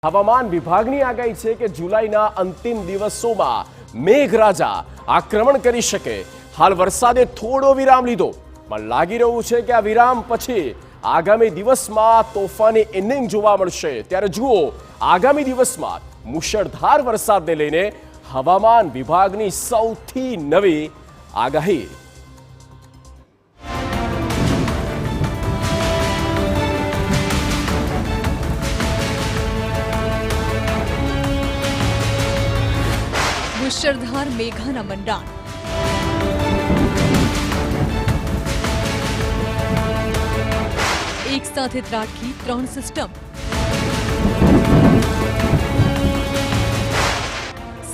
હવામાન વિભાગની આગાહી છે કે જુલાઈના અંતિમ દિવસોમાં મેઘરાજા આક્રમણ કરી શકે। હાલ વરસાદે થોડો વિરામ લીધો, પણ લાગી રહ્યું છે કે આ વિરામ પછી આગામી દિવસમાં તોફાની ઇનિંગ જોવા મળશે। ત્યારે જુઓ આગામી દિવસમાં મુશળધાર વરસાદને લઈને હવામાન વિભાગની સૌથી નવી આગાહી। મુશળધાર મેઘાના મંડાણ, એક સાથે ત્રાટકી 3 સિસ્ટમ,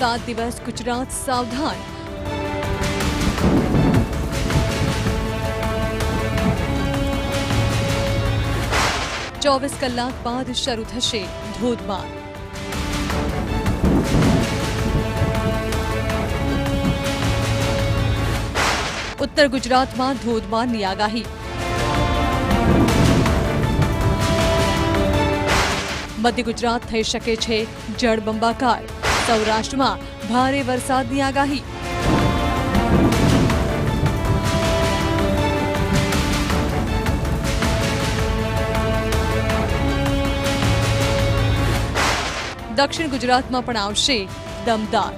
7 દિવસ ગુજરાત સાવધાન। ચોવીસ કલાક બાદ શરૂ થશે ધોધમાર। ઉત્તર ગુજરાતમાં ધોધમારની આગાહી, મધ્ય ગુજરાત થઈ શકે છે જળબંબાકાર, સૌરાષ્ટ્રમાં ભારે વરસાદની આગાહી। દક્ષિણ ગુજરાતમાં પણ આવશે દમદાર।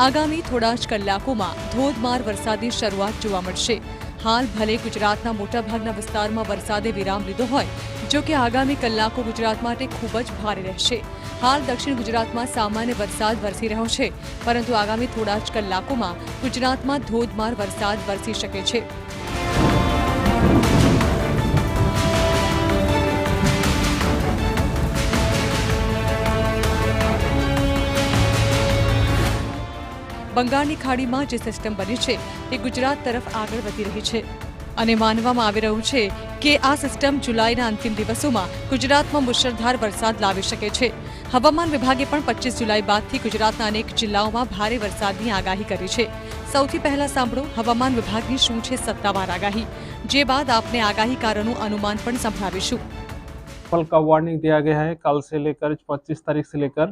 આગામી થોડા જ કલાકોમાં ધોધમાર વરસાદની શરૂઆત જોવા મળશે। હાલ ભલે ગુજરાતના મોટાભાગના વિસ્તારમાં વરસાદે વિરામ લીધો હોય, જો કે આગામી કલાકો ગુજરાત માટે ખૂબ જ ભારે રહેશે। હાલ દક્ષિણ ગુજરાતમાં સામાન્ય વરસાદ વરસી રહ્યો છે, પરંતુ આગામી થોડા જ કલાકોમાં ગુજરાતમાં ધોધમાર વરસાદ વરસી શકે છે। બંગાળની ખાડીમાં જે સિસ્ટમ બની છે તે ગુજરાત તરફ આગળ વધી રહી છે અને માનવામાં આવી રહ્યું છે કે આ સિસ્ટમ જુલાઈના અંતિમ દિવસોમાં ગુજરાતમાં મુશળધાર વરસાદ લાવી શકે છે। હવામાન વિભાગે પણ 25 જુલાઈ બાદથી ગુજરાતના અનેક જિલ્લાઓમાં ભારે વરસાદની આગાહી કરી છે। સૌથી પહેલા સાંભળો હવામાન વિભાગની શું છે સત્તાવાર આગાહી, જે બાદ આપને આગાહીકારોનું અનુમાન પણ સંભળાવીશું। रेनफॉल का वार्निंग दिया गया है कल से लेकर 25 तारीख से लेकर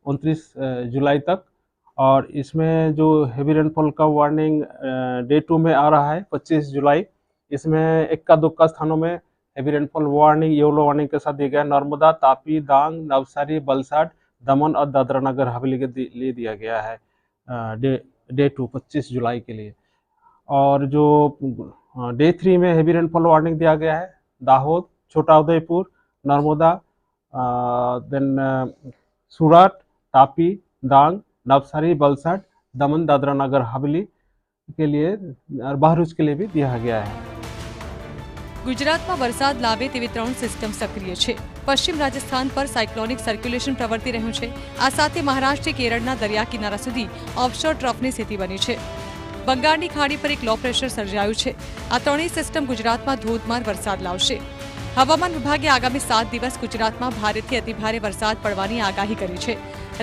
29 जुलाई तक, और इसमें जो हेवी रेनफॉल का वार्निंग डे 2 में आ रहा है 25 जुलाई। इसमें इक्का दुक्का स्थानों में heavy rainfall warning yellow warning के साथ दिया गया। नर्मदा, तापी, डांग, नवसारी, वलसाड, दमन और दादरा नगर हवेली के लिए दिया गया है डे 2 25 जुलाई के लिए। और जो डे 3 में हेवी रेनफॉल वार्निंग दिया गया है दाहोद, छोटा उदयपुर, नर्मदा, देन सूरत, तापी, डांग, नवसारी, वलसाड, दमन, दादरा नगर हवेली के लिए और बहरूच के लिए भी दिया गया है। ગુજરાતમાં વરસાદ લાવે તેવી 3 સિસ્ટમ સક્રિય છે। પશ્ચિમ રાજસ્થાન પર સાયક્લોનિક સર્ક્યુલેશન પ્રવર્તી રહ્યું છે। આ સાથે મહારાષ્ટ્ર કેરળના દરિયા કિનારા સુધી ઓફશોર ટ્રફની સ્થિતિ બની છે। બંગાળની ખાડી પર એક લો પ્રેશર સર્જાયું છે। આ ત્રણેય સિસ્ટમ ગુજરાતમાં ધોધમાર વરસાદ લાવશે। હવામાન વિભાગે આગામી 7 દિવસ ગુજરાતમાં ભારેથી અતિભારે વરસાદ પડવાની આગાહી કરી છે।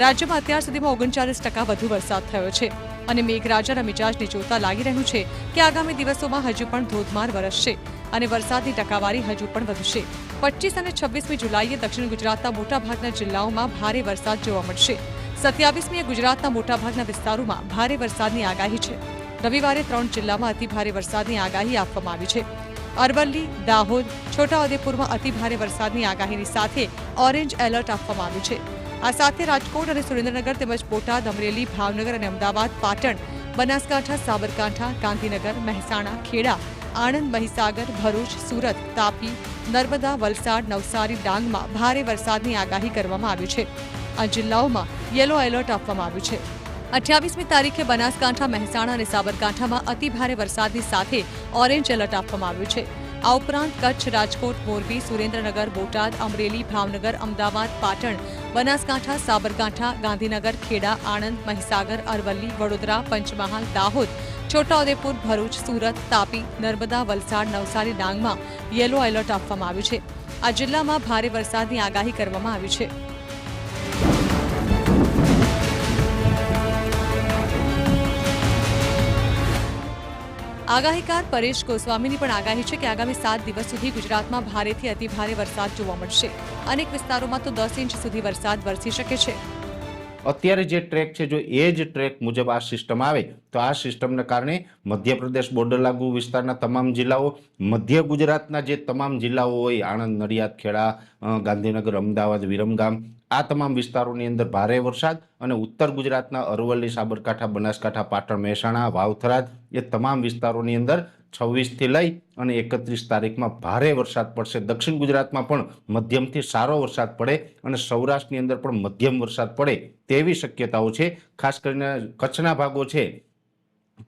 રાજ્યમાં અત્યાર સુધીમાં 39% વધુ વરસાદ થયો છે અને મેઘરાજાના મિજાજને જોતા લાગી રહ્યું છે કે આગામી દિવસોમાં હજુ પણ ધોધમાર વરસશે અને વરસાદની ટકાવારી હજુ પણ વધશે। 25 અને 26મી જુલાઈએ દક્ષિણ ગુજરાતના મોટાભાગના જિલ્લાઓમાં ભારે વરસાદ જોવા મળશે। 27મીએ ગુજરાતના મોટાભાગના વિસ્તારોમાં ભારે વરસાદની આગાહી છે। રવિવારે 3 જિલ્લામાં અતિભારે વરસાદની આગાહી આપવામાં આવી છે। અરવલ્લી, દાહોદ, છોટાઉદેપુરમાં અતિભારે વરસાદની આગાહીની સાથે ઓરેન્જ એલર્ટ આપવામાં આવ્યું છે। આ સાથે રાજકોટ અને સુરેન્દ્રનગર તેમજ બોટાદ, અમરેલી, ભાવનગર અને અમદાવાદ, પાટણ, બનાસકાંઠા, સાબરકાંઠા, ગાંધીનગર, મહેસાણા, ખેડા, આણંદ, મહીસાગર, ભરૂચ, સુરત, તાપી, નર્મદા, વલસાડ, નવસારી, ડાંગમાં ભારે વરસાદની આગાહી કરવામાં આવી છે। આ જિલ્લાઓમાં યેલો એલર્ટ આપવામાં આવ્યું છે। 28મી તારીખે બનાસકાંઠા, મહેસાણા અને સાબરકાંઠામાં અતિભારે વરસાદની સાથે ઓરેન્જ એલર્ટ આપવામાં આવ્યું છે। આ ઉપરાંત કચ્છ, રાજકોટ, મોરબી, સુરેન્દ્રનગર, બોટાદ, અમરેલી, ભાવનગર, અમદાવાદ, પાટણ, બનાસકાંઠા, સાબરકાંઠા, ગાંધીનગર, ખેડા, આણંદ, મહીસાગર, અરવલ્લી, વડોદરા, પંચમહાલ, દાહોદ, છોટાઉદેપુર, ભરૂચ, સુરત, તાપી, નર્મદા, વલસાડ, નવસારી, ડાંગમાં યેલો એલર્ટ આપવામાં આવ્યું છે। આ જિલ્લામાં ભારે વરસાદની આગાહી કરવામાં આવી છે। આગાહીકાર પરેશ ગોસ્વામીની પણ આગાહી છે કે આગામી 7 દિવસ સુધી ગુજરાતમાં ભારેથી અતિભારે વરસાદ જોવા મળશે. અનેક વિસ્તારોમાં તો 10 ઇંચ સુધી વરસાદ વરસી શકે છે. અત્યારે જે ટ્રેક છે, જો એ જ ટ્રેક મુજબ આ સિસ્ટમ આવે તો આ સિસ્ટમને કારણે મધ્યપ્રદેશ બોર્ડર લાગુ વિસ્તારના તમામ જિલ્લાઓ, મધ્ય ગુજરાતના જે તમામ જિલ્લાઓ હોય, આણંદ, નડિયાદ, ખેડા, ગાંધીનગર, અમદાવાદ, વિરમગામ, આ તમામ વિસ્તારોની અંદર ભારે વરસાદ અને ઉત્તર ગુજરાતના અરવલ્લી, સાબરકાંઠા, બનાસકાંઠા, પાટણ, મહેસાણા, વાવ-થરાદ એ તમામ વિસ્તારોની અંદર 26 થી લઈ અને 31 તારીખમાં ભારે વરસાદ પડશે. દક્ષિણ ગુજરાતમાં પણ મધ્યમથી સારો વરસાદ પડે અને સૌરાષ્ટ્રની અંદર પણ મધ્યમ વરસાદ પડે તેવી શક્યતાઓ છે. ખાસ કરીને કચ્છના ભાગો છે,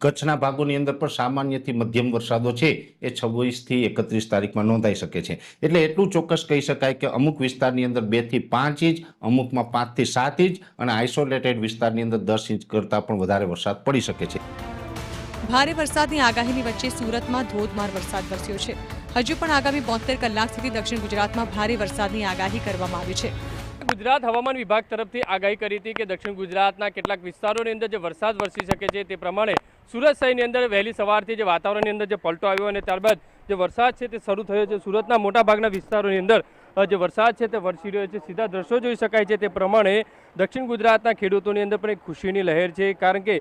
કચ્છના ભાગોની અંદર પણ સામાન્યથી મધ્યમ વરસાદો છે એ 26 થી 31 તારીખમાં નોંધાઈ શકે છે. એટલે એટલું ચોક્કસ કહી શકાય કે અમુક વિસ્તારની અંદર 2 થી 5 ઇંચ, અમુકમાં 5 થી 7 ઇંચ અને આઇસોલેટેડ વિસ્તારની અંદર 10 ઇંચ કરતાં પણ વધારે વરસાદ પડી શકે છે. ભારે વરસાદની આગાહીની વચ્ચે સુરતમાં ધોધમાર વરસાદ વરસ્યો છે. હજુ પણ આગામી 72 કલાક સુધી દક્ષિણ ગુજરાતમાં ભારે વરસાદની આગાહી કરવામાં આવી છે. ગુજરાત હવામાન વિભાગ તરફથી આગાહી કરી હતી કે દક્ષિણ ગુજરાતના કેટલાક વિસ્તારોની અંદર જે વરસાદ વરસી શકે છે તે પ્રમાણે સુરત શહેરની અંદર વહેલી સવારથી જે વાતાવરણની અંદર જે પલટો આવ્યો અને ત્યારબાદ જે વરસાદ છે તે શરૂ થયો છે. સુરતના મોટાભાગના વિસ્તારોની અંદર જે વરસાદ છે તે વરસી રહ્યો છે. સીધા દ્રશ્યો જોઈ શકાય છે તે પ્રમાણે દક્ષિણ ગુજરાતના ખેડૂતોની અંદર પણ એક ખુશીની લહેર છે, કારણ કે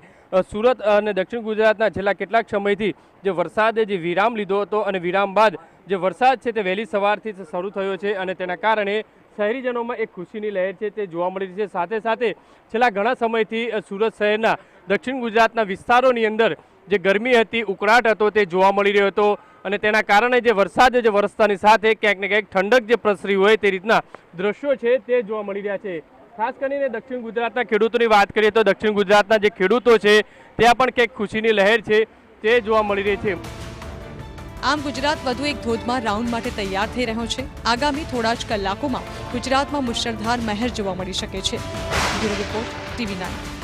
સુરત અને દક્ષિણ ગુજરાતના છેલ્લા કેટલાક સમયથી જે વરસાદે જે વિરામ લીધો હતો અને વિરામ બાદ જે વરસાદ છે તે વહેલી સવારથી શરૂ થયો છે અને તેના કારણે શહેરીજનોમાં એક ખુશીની લહેર છે તે જોવા મળી રહી છે. સાથે સાથે છેલ્લા ઘણા સમયથી સુરત શહેરના દક્ષિણ ગુજરાતના વિસ્તારોની અંદર જે ગરમી હતી, ઉકળાટ હતો તે જોવા મળી રહ્યો હતો અને તેના કારણે જે વરસાદ જે વરસતાની સાથે ક્યાંક ને ક્યાંક ઠંડક જે પ્રસરી હોય તે રીતના દ્રશ્યો છે તે જોવા મળી રહ્યા છે. ખાસ કરીને દક્ષિણ ગુજરાતના ખેડૂતોની વાત કરીએ તો દક્ષિણ ગુજરાતના જે ખેડૂતો છે ત્યાં પણ ક્યાંક ખુશીની લહેર છે તે જોવા મળી રહી છે. આમ ગુજરાત વધુ એક ધોધમાર રાઉન્ડ માટે તૈયાર થઈ રહ્યો છે. આગામી થોડા જ કલાકોમાં ગુજરાતમાં મુશળધાર મહેર જોવા મળી શકે છે. Bureau report, TV9.